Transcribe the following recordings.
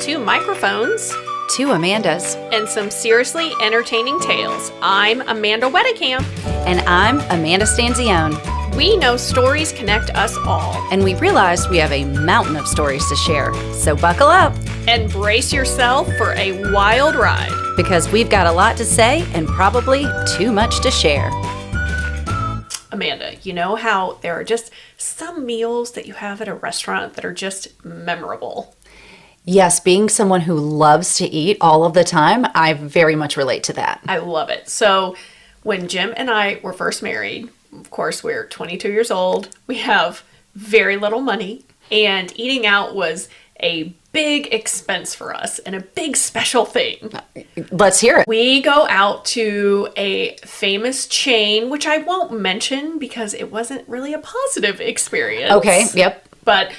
2 microphones, 2 Amandas, and some seriously entertaining tales. I'm Amanda Wedekamp. and I'm Amanda Stanzione. We know stories connect us all. And we realized we have a mountain of stories to share. So buckle up, And brace yourself for a wild ride. because we've got a lot to say and probably too much to share. Amanda, you know how there are just some meals that you have at a restaurant that are just memorable? Yes, being someone who loves to eat all of the time, I very much relate to that. I love it. So when Jim and I were first married, of course, we're 22 years old. We have very little money, and eating out was a big expense for us and a big special thing. Let's hear it. We go out to a famous chain, which I won't mention because it wasn't really a positive experience. Okay, yep. But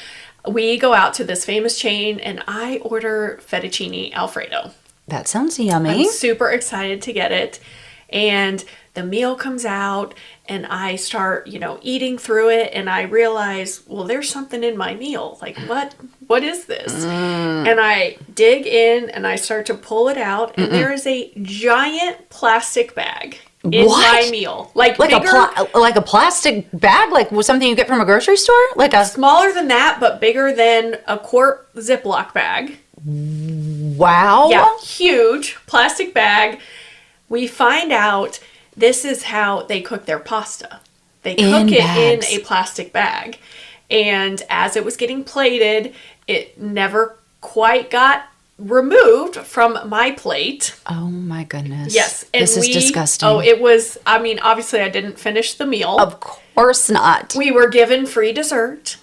we go out to this famous chain and I order fettuccine Alfredo. That sounds yummy. I'm super excited to get it. And the meal comes out and I start, eating through it and I realize, well, there's something in my meal. Like, what is this? And I dig in and I start to pull it out and there is a giant plastic bag in my meal. Like bigger, like a plastic bag, like something you get from a grocery store? Like a smaller than that, but bigger than a quart Ziploc bag. Wow. Yeah, huge plastic bag. We find out this is how they cook their pasta. They cook it bags. in a plastic bag. And as it was getting plated, it never quite got removed from my plate. Oh my goodness. Yes. And this is disgusting. Oh, it was, obviously I didn't finish the meal. Of course not. We were given free dessert.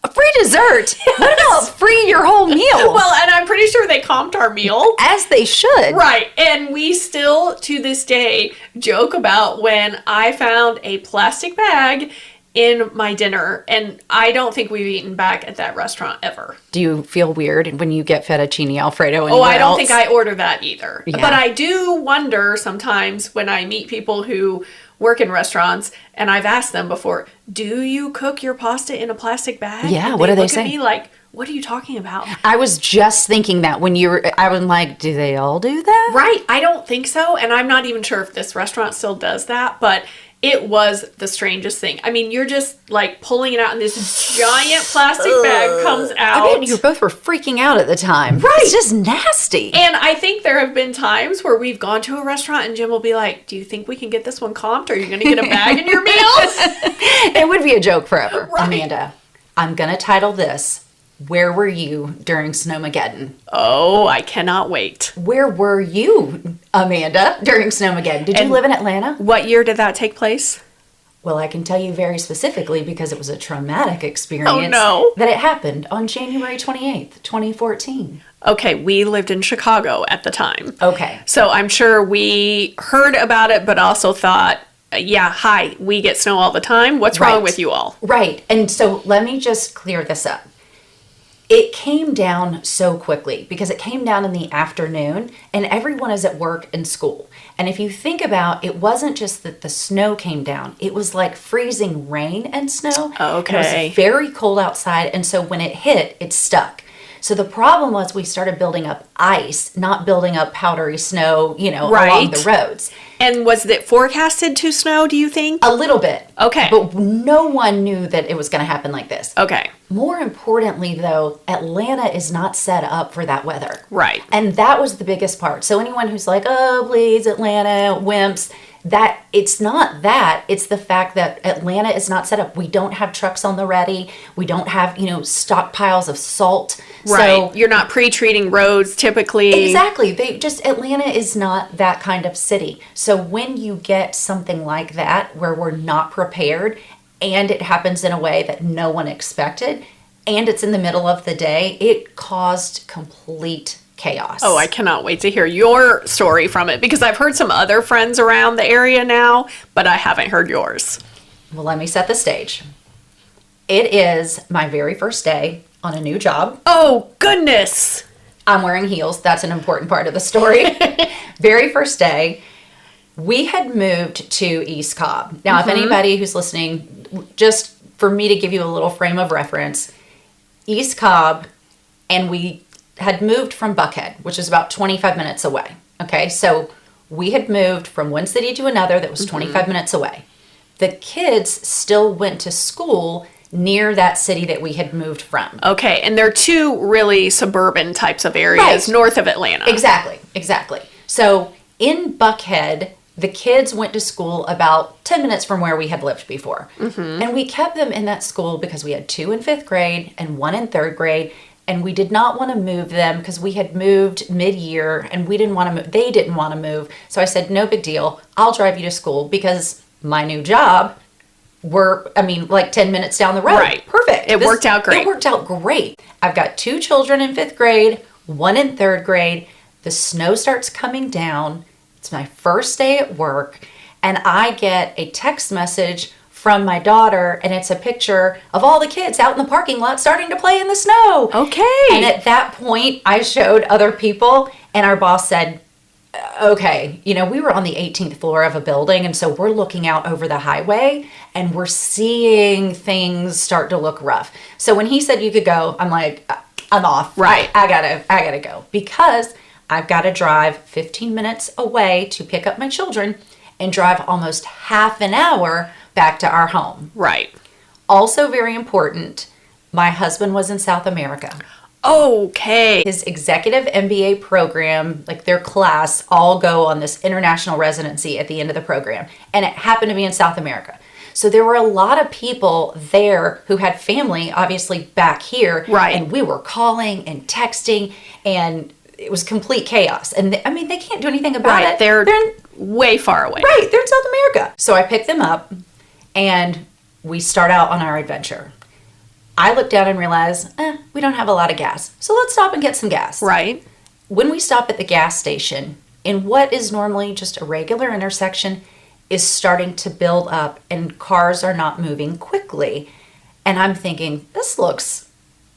A free dessert? What about free your whole meal? Well, and I'm pretty sure they comped our meal. As they should. Right. And we still, to this day, joke about when I found a plastic bag in my dinner. And I don't think we've eaten back at that restaurant ever. Do you feel weird when you get fettuccine Alfredo? Oh, I don't think I order that either. Yeah. But I do wonder sometimes when I meet people who work in restaurants, and I've asked them before, do you cook your pasta in a plastic bag? Yeah, And what do they look say? at me like, what are you talking about? I was just thinking that when I was like, do they all do that? Right. I don't think so. And I'm not even sure if this restaurant still does that, but it was the strangest thing. I mean, you're just like pulling it out and this giant plastic bag comes out. I mean, you both were freaking out at the time. Right. It's just nasty. And I think there have been times where we've gone to a restaurant and Jim will be like, do you think we can get this one comped? Are you going to get a bag in your meal? It would be a joke forever. Right. Amanda, I'm going to title this, Where Were You During Snowmageddon? Oh, I cannot wait. Where were you, Amanda, during Snowmageddon? Did you live in Atlanta? What year did that take place? Well, I can tell you very specifically because it was a traumatic experience. Oh, no. That it happened on January 28th, 2014. Okay, we lived in Chicago at the time. Okay. So I'm sure we heard about it, but also thought, hi, we get snow all the time. What's wrong with you all? Right. And so let me just clear this up. It came down so quickly because it came down in the afternoon and everyone is at work and school. And if you think about, it wasn't just that the snow came down, it was like freezing rain and snow. Okay. And it was very cold outside. And so when it hit, it stuck. So the problem was we started building up ice, not building up powdery snow, along the roads. And was it forecasted to snow, do you think? A little bit. Okay. But no one knew that it was going to happen like this. Okay. More importantly, though, Atlanta is not set up for that weather. Right. And that was the biggest part. So anyone who's like, oh, please, Atlanta, wimps, that it's not that. It's the fact that Atlanta is not set up. We don't have trucks on the ready. We don't have, stockpiles of salt. Right. So, you're not pre-treating roads typically. Exactly. Atlanta is not that kind of city. So when you get something like that where we're not prepared and it happens in a way that no one expected and it's in the middle of the day, it caused complete chaos. Oh, I cannot wait to hear your story from it because I've heard some other friends around the area now, but I haven't heard yours. Well, let me set the stage. It is my very first day on a new job. Oh, goodness. I'm wearing heels. That's an important part of the story. Very first day. We had moved to East Cobb. Now, if anybody who's listening, just for me to give you a little frame of reference, East Cobb, and had moved from Buckhead, which is about 25 minutes away. Okay, so we had moved from one city to another that was 25 minutes away. The kids still went to school near that city that we had moved from. Okay, and they're two really suburban types of areas north of Atlanta. Exactly. So in Buckhead, the kids went to school about 10 minutes from where we had lived before. And we kept them in that school because we had 2 in 5th grade and 1 in 3rd grade. And we did not want to move them because we had moved mid-year and we didn't want to move. They didn't want to move. So I said, no big deal. I'll drive you to school because my new job like 10 minutes down the road. Right. Perfect. It worked out great. It worked out great. I've got 2 children in 5th grade, 1 in 3rd grade. The snow starts coming down. It's my first day at work. And I get a text message from my daughter, and it's a picture of all the kids out in the parking lot starting to play in the snow. Okay. And at that point, I showed other people, and our boss said, okay, we were on the 18th floor of a building, and so we're looking out over the highway, and we're seeing things start to look rough. So when he said you could go, I'm like, I'm off. Right. I gotta go because I've got to drive 15 minutes away to pick up my children and drive almost half an hour back to our home. Right. Also very important, my husband was in South America. Okay. His executive MBA program, like their class, all go on this international residency at the end of the program. And it happened to be in South America. So there were a lot of people there who had family, obviously, back here. Right. And we were calling and texting, and it was complete chaos. And they can't do anything about it. They're way far away. Right. They're in South America. So I picked them up, and we start out on our adventure. I look down and realize, we don't have a lot of gas. So let's stop and get some gas. Right. When we stop at the gas station, in what is normally just a regular intersection, is starting to build up and cars are not moving quickly. And I'm thinking, this looks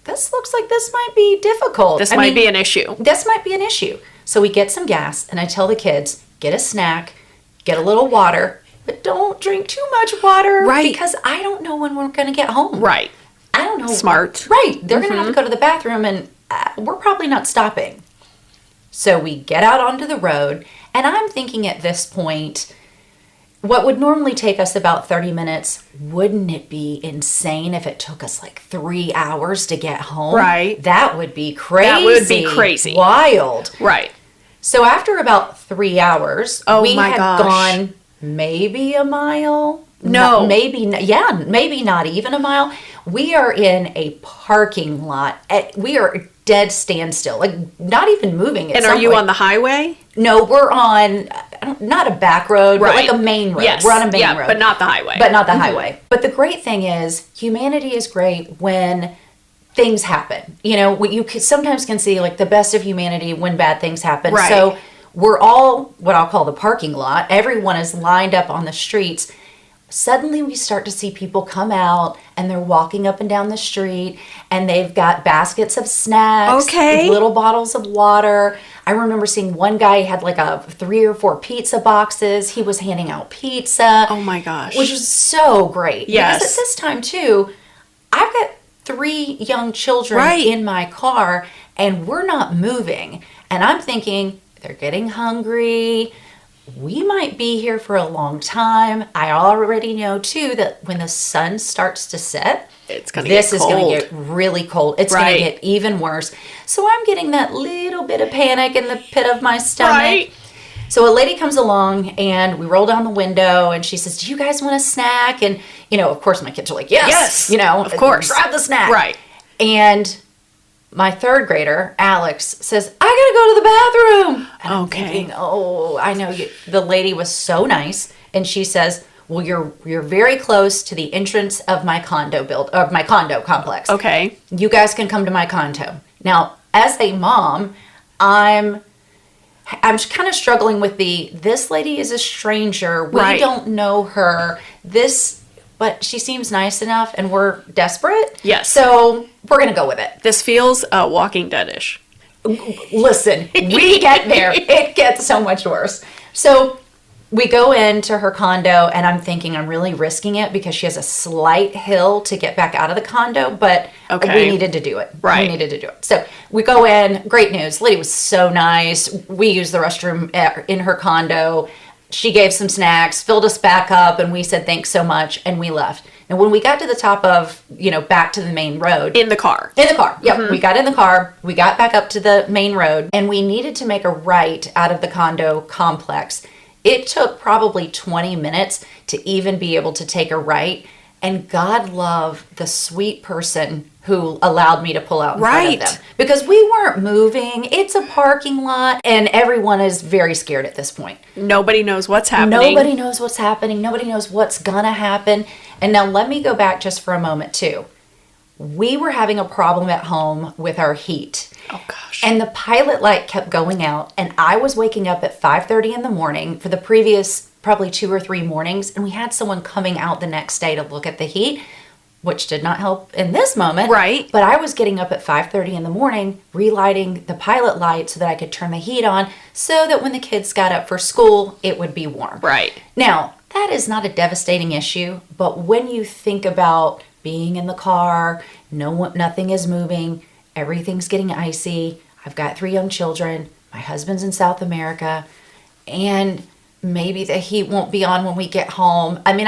like this might be difficult. This might be an issue. This might be an issue. So we get some gas, and I tell the kids, get a snack, get a little water, but don't drink too much water. Right. Because I don't know when we're going to get home. Right. I don't know. Smart. Right. They're going to have to go to the bathroom, and we're probably not stopping. So we get out onto the road, and I'm thinking at this point, what would normally take us about 30 minutes, wouldn't it be insane if it took us like 3 hours to get home? Right. That would be crazy. That would be crazy. Wild. Right. So after about 3 hours, we had gone maybe a mile. No. Maybe not even a mile. We are in a parking lot. We are dead standstill, like not even moving. And are you on the highway? No, we're on not a back road, right. but like a main road. Yes. We're on a main road. But not the highway. Highway. But the great thing is, humanity is great when things happen. You sometimes can see like the best of humanity when bad things happen. Right. So we're all what I'll call the parking lot. Everyone is lined up on the streets. Suddenly we start to see people come out, and they're walking up and down the street, and they've got baskets of snacks, little bottles of water. I remember seeing one guy had like 3 or 4 pizza boxes. He was handing out pizza. Oh my gosh. Which was so great. Yes. Because at this time too, I've got 3 young children in my car, and we're not moving. And I'm thinking, they're getting hungry. We might be here for a long time. I already know too that when the sun starts to set, this is going to get really cold. It's going to get even worse. So I'm getting that little bit of panic in the pit of my stomach. Right. So a lady comes along, and we roll down the window, and she says, do you guys want a snack? And, of course my kids are like, yes. Of course. Grab the snack. Right. And my 3rd grader, Alex, says, I gotta go to the bathroom. And I'm thinking, I know you. The lady was so nice, and she says, well, you're very close to the entrance of my condo complex. Okay. You guys can come to my condo. Now, as a mom, I'm kind of struggling with this lady is a stranger. We don't know her. But she seems nice enough, and we're desperate. Yes. So we're going to go with it. This feels Walking Dead-ish. Listen, we get there. It gets so much worse. So we go into her condo, and I'm thinking I'm really risking it because she has a slight hill to get back out of the condo, but we needed to do it. Right. We needed to do it. So we go in. Great news. Lady was so nice. We used the restroom in her condo. She gave some snacks, filled us back up, and we said thanks so much, and we left. And when we got to the top of, back to the main road. In the car. Yep. We got in the car. We got back up to the main road, and we needed to make a right out of the condo complex. It took probably 20 minutes to even be able to take a right. And God love the sweet person who allowed me to pull out in front of them. Because we weren't moving. It's a parking lot. And everyone is very scared at this point. Nobody knows what's happening. Nobody knows what's happening. Nobody knows what's going to happen. And now let me go back just for a moment, too. We were having a problem at home with our heat. Oh, gosh. And the pilot light kept going out. And I was waking up at 5:30 in the morning for the previous probably 2 or 3 mornings. And we had someone coming out the next day to look at the heat, which did not help in this moment. Right. But I was getting up at 5:30 in the morning, relighting the pilot light so that I could turn the heat on so that when the kids got up for school, it would be warm. Right. Now, that is not a devastating issue, but when you think about being in the car, nothing is moving, everything's getting icy, I've got 3 young children, my husband's in South America, and maybe the heat won't be on when we get home. I mean,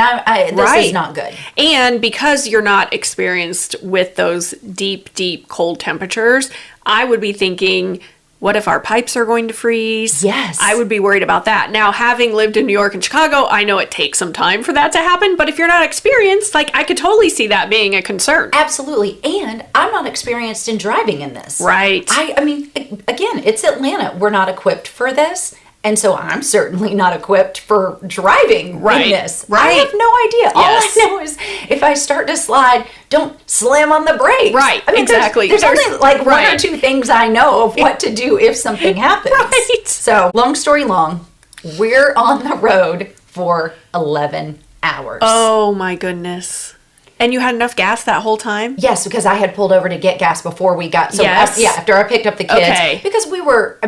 this is not good. And because you're not experienced with those deep, deep cold temperatures, I would be thinking, what if our pipes are going to freeze? Yes. I would be worried about that. Now, having lived in New York and Chicago, I know it takes some time for that to happen. But if you're not experienced, I could totally see that being a concern. Absolutely. And I'm not experienced in driving in this. Right. I mean, again, it's Atlanta. We're not equipped for this. And so I'm certainly not equipped for driving in this. Right. I have no idea. All I know is if I start to slide, don't slam on the brakes. Right. I mean, exactly. There's only like 1 or 2 things I know of what to do if something happens. Right. So long story long, we're on the road for 11 hours. Oh my goodness. And you had enough gas that whole time? Yes, because I had pulled over to get gas before we got. So after I picked up the kids. Okay. Because we were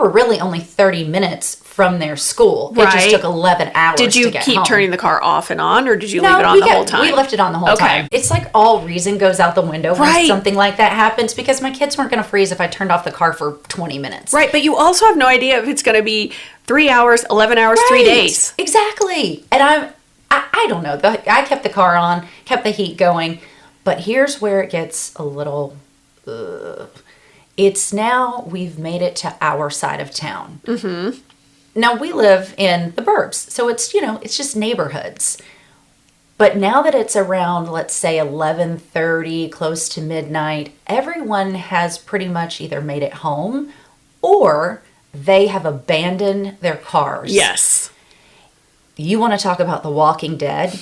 really only 30 minutes from their school. It just took 11 hours to get home. Did you keep turning the car off and on, or did you leave it on the whole time? We left it on the whole time. It's like all reason goes out the window when something like that happens, because my kids weren't going to freeze if I turned off the car for 20 minutes. Right, but you also have no idea if it's going to be 3 hours, 11 hours, 3 days. Exactly. And I don't know. I kept the car on, kept the heat going, but here's where it gets a little... It's now we've made it to our side of town. Mm-hmm. Now we live in the burbs, so it's just neighborhoods. But now that it's around, let's say 11:30, close to midnight, everyone has pretty much either made it home or they have abandoned their cars. Yes. You want to talk about The Walking Dead?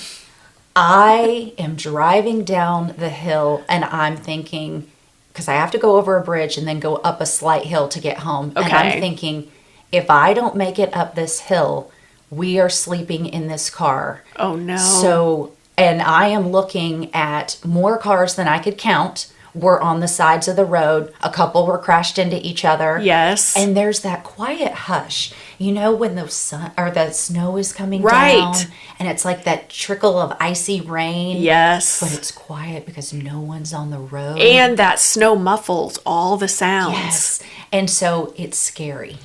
I am driving down the hill and I'm thinking, because I have to go over a bridge and then go up a slight hill to get home. Okay. And I'm thinking, if I don't make it up this hill, we are sleeping in this car. Oh, no. So, and I am looking at more cars than I could count were on the sides of the road. A couple were crashed into each other. Yes. And there's that quiet hush. You know when the snow is coming down, and it's like that trickle of icy rain. Yes. But it's quiet because no one's on the road. And that snow muffles all the sounds. Yes. And so it's scary.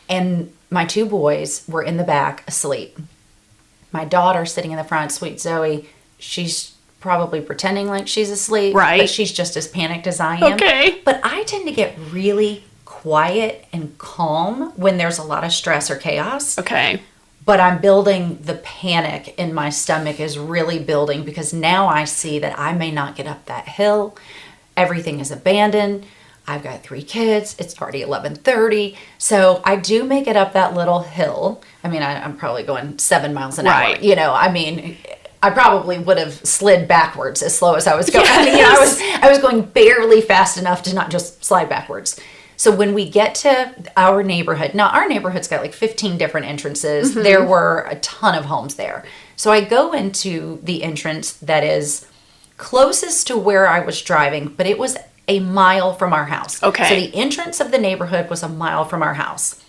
And my 2 boys were in the back asleep. My daughter sitting in the front, sweet Zoe, she's probably pretending like she's asleep. Right. But she's just as panicked as I am. Okay. But I tend to get really quiet and calm when there's a lot of stress or chaos. Okay. But I'm building, the panic in my stomach is really building because now I see that I may not get up that hill. Everything is abandoned. I've got 3 kids. It's already 11:30. So I do make it up that little hill. I mean, I'm probably going 7 miles an hour. I mean, I probably would have slid backwards as slow as I was going. Yes. I mean, I was going barely fast enough to not just slide backwards. So when we get to our neighborhood, now our neighborhood's got like 15 different entrances. Mm-hmm. There were a ton of homes there. So I go into the entrance that is closest to where I was driving, but it was a mile from our house. Okay. So the entrance of the neighborhood was a mile from our house.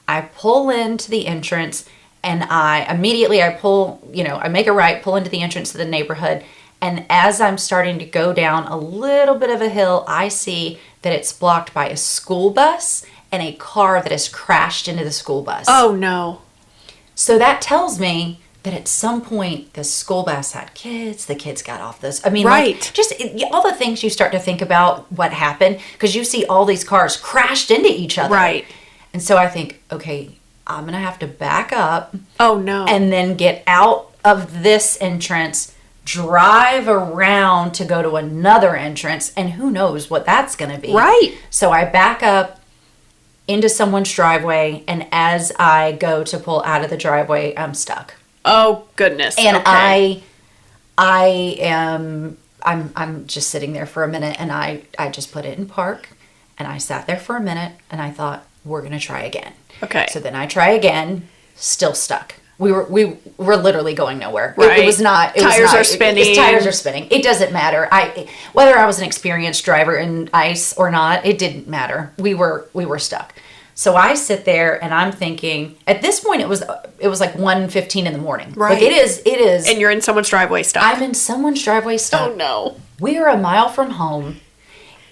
I pull into the entrance and I pull, I make a right, pull into the entrance to the neighborhood. And as I'm starting to go down a little bit of a hill, I see that it's blocked by a school bus and a car that has crashed into the school bus. Oh, no. So that tells me that at some point the school bus had kids, the kids got off this. I mean, right. like, just all the things you start to think about what happened, because you see all these cars crashed into each other. Right. And so I think, okay, I'm going to have to back up. Oh, no. And then get out of this entrance, drive around to go to another entrance, and who knows what that's going to be. Right. So I back up into someone's driveway, and as I go to pull out of the driveway, I'm stuck. Oh, goodness. And okay. I'm just sitting there for a minute, and I just put it in park, and I sat there for a minute, and I thought, we're going to try again. Okay. So then I try again, still stuck. We were literally going nowhere. Right. It was not. Tires are spinning. Tires are spinning. It doesn't matter. Whether I was an experienced driver in ice or not, it didn't matter. We were stuck. So I sit there and I'm thinking. At this point, it was like 1:15 in the morning. Right. Like it is. And you're in someone's driveway stuck. I'm in someone's driveway stuck. Oh no. We are a mile from home.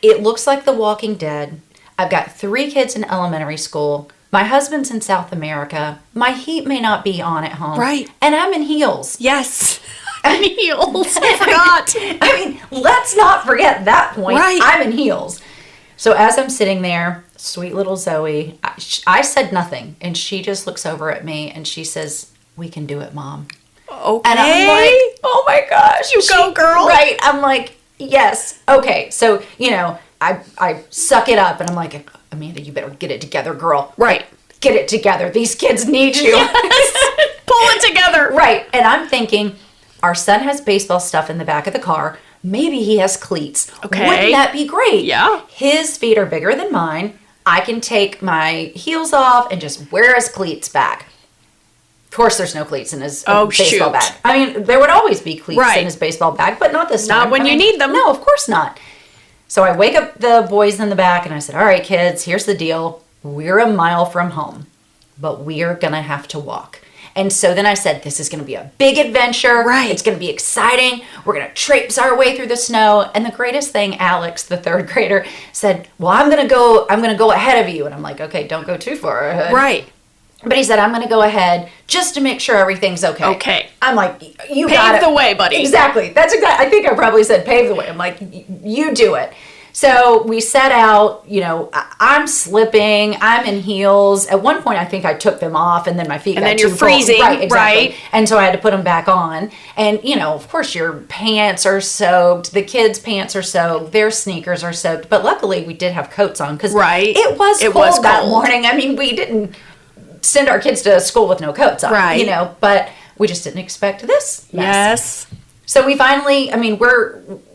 It looks like The Walking Dead. I've got 3 kids in elementary school. My husband's in South America. My heat may not be on at home. Right. And I'm in heels. Yes. I'm in heels. I forgot. I mean, let's not forget that point. Right. I'm in heels. So as I'm sitting there, sweet little Zoe, I said nothing. And she just looks over at me and she says, "We can do it, Mom." Okay. And I'm like, oh my gosh. You go, girl. Right. I'm like, yes. Okay. So, I suck it up and I'm like, "Amanda, you better get it together, girl." Right. Get it together. These kids need you. Yes. Pull it together. Right. And I'm thinking, our son has baseball stuff in the back of the car. Maybe he has cleats. Okay. Wouldn't that be great? Yeah. His feet are bigger than mine. I can take my heels off and just wear his cleats back. Of course, there's no cleats in his baseball bag. I mean, there would always be cleats in his baseball bag, but not this time. Not when you need them. No, of course not. So I wake up the boys in the back and I said, "All right, kids, here's the deal. We're a mile from home, but we are going to have to walk." And so then I said, this is going to be a big adventure. Right. It's going to be exciting. We're going to traipse our way through the snow. And the greatest thing, Alex, the 3rd grader, said, "Well, I'm going to go ahead of you." And I'm like, "Okay, don't go too far ahead." Right. But he said, "I'm going to go ahead just to make sure everything's okay." Okay. I'm like, "You got it." Pave the way, buddy. Exactly. That's exactly. I think I probably said pave the way. I'm like, "You do it." So we set out, I'm slipping, I'm in heels. At one point, I think I took them off and then my feet got too cold. And then you're freezing. Right, exactly. Right. And so I had to put them back on. And, of course, your pants are soaked. The kids' pants are soaked. Their sneakers are soaked. But luckily, we did have coats on because it was cold that morning. I mean, we didn't send our kids to school with no coats on, right. But we just didn't expect this mess. Yes. So we finally,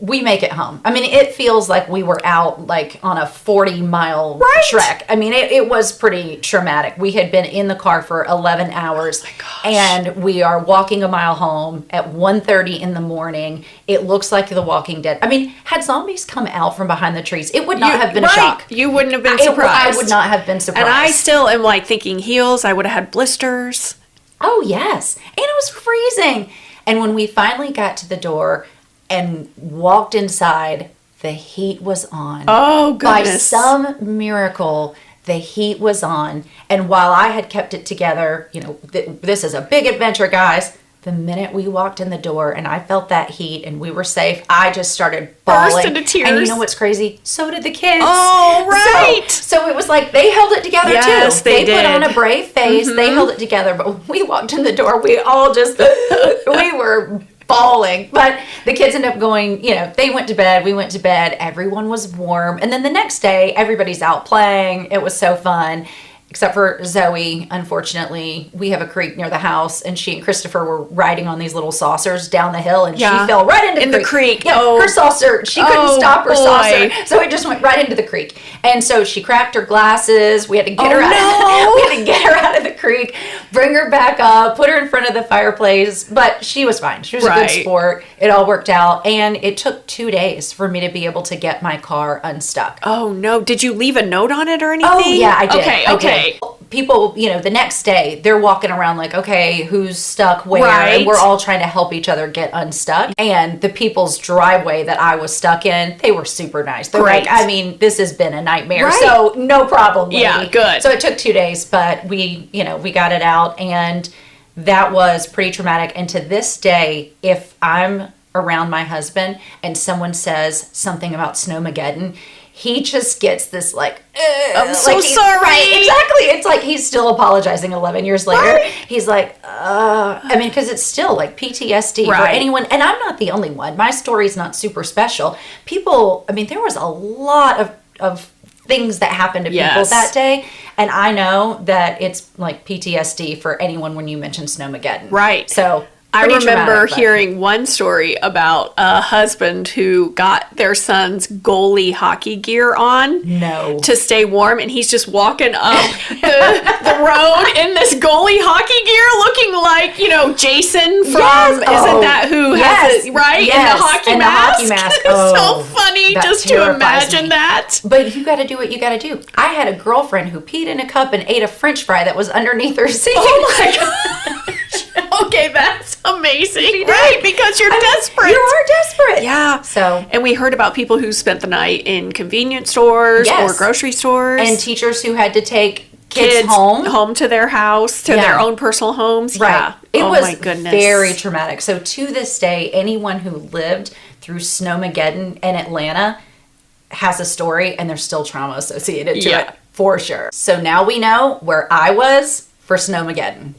we make it home. I mean, it feels like we were out like on a 40-mile trek. I mean, it was pretty traumatic. We had been in the car for 11 hours. Oh my gosh. And we are walking a mile home at 1:30 in the morning. It looks like The Walking Dead. I mean, had zombies come out from behind the trees, it would not have been a shock. You wouldn't have been surprised. I would not have been surprised. And I still am like thinking heels. I would have had blisters. Oh, yes. And it was freezing. And when we finally got to the door and walked inside, the heat was on. Oh, goodness. By some miracle, the heat was on. And while I had kept it together, this is a big adventure, guys. The minute we walked in the door and I felt that heat and we were safe, I just started bawling. Burst into tears. And you know what's crazy? So did the kids. Oh, right. So it was like they held it together yes, too. They did. Put on a brave face. Mm-hmm. They held it together. But when we walked in the door, we all just, we were bawling. But the kids ended up going, they went to bed. We went to bed. Everyone was warm. And then the next day, everybody's out playing. It was so fun. Except for Zoe, unfortunately, we have a creek near the house, and she and Christopher were riding on these little saucers down the hill, and she fell right into the creek. Yeah, her saucer, she couldn't stop her saucer, so it just went right into the creek. And so she cracked her glasses. We had to get her out. We had to get her out of the creek, bring her back up, put her in front of the fireplace. But she was fine. She was a good sport. It all worked out, and it took 2 days for me to be able to get my car unstuck. Oh no! Did you leave a note on it or anything? Oh yeah, I did. Okay. I did. people, the next day they're walking around like, okay, who's stuck where? Right. And we're all trying to help each other get unstuck. And the people's driveway that I was stuck in, they were super nice. They're Great. like, this has been a nightmare. Right. So no problem, lady. Yeah, good. So it took 2 days, but we got it out, and that was pretty traumatic. And to this day, if I'm around my husband and someone says something about Snowmageddon, he just gets this like, I'm so sorry. Right, exactly. It's like he's still apologizing 11 years later. Right. He's like, because it's still like PTSD for Right. anyone. And I'm not the only one. My story's not super special. People, there was a lot of things that happened to people that day. And I know that it's like PTSD for anyone when you mention Snowmageddon. Right. So I pretty remember traumatic, but- hearing one story about a husband who got their son's goalie hockey gear on No. to stay warm, and he's just walking up the road in this goalie hockey gear looking like, Jason from, Yes. isn't that who has it, right? Yes. In the hockey And mask. the hockey mask. It's so funny that just to terrifies imagine me. that. But you got to do what you got to do. I had a girlfriend who peed in a cup and ate a French fry that was underneath her seat. Oh my gosh. Okay, that's amazing. Right, because you're desperate. You are desperate. Yeah. So, And we heard about people who spent the night in convenience stores Yes. or grocery stores. and teachers who had to take kids home. to their house, to Yeah. their own personal homes. Right. Yeah. It oh was my goodness. very traumatic. So to this day, anyone who lived through Snowmageddon in Atlanta has a story, and there's still trauma associated to Yeah. it, for sure. So now we know where I was for Snowmageddon.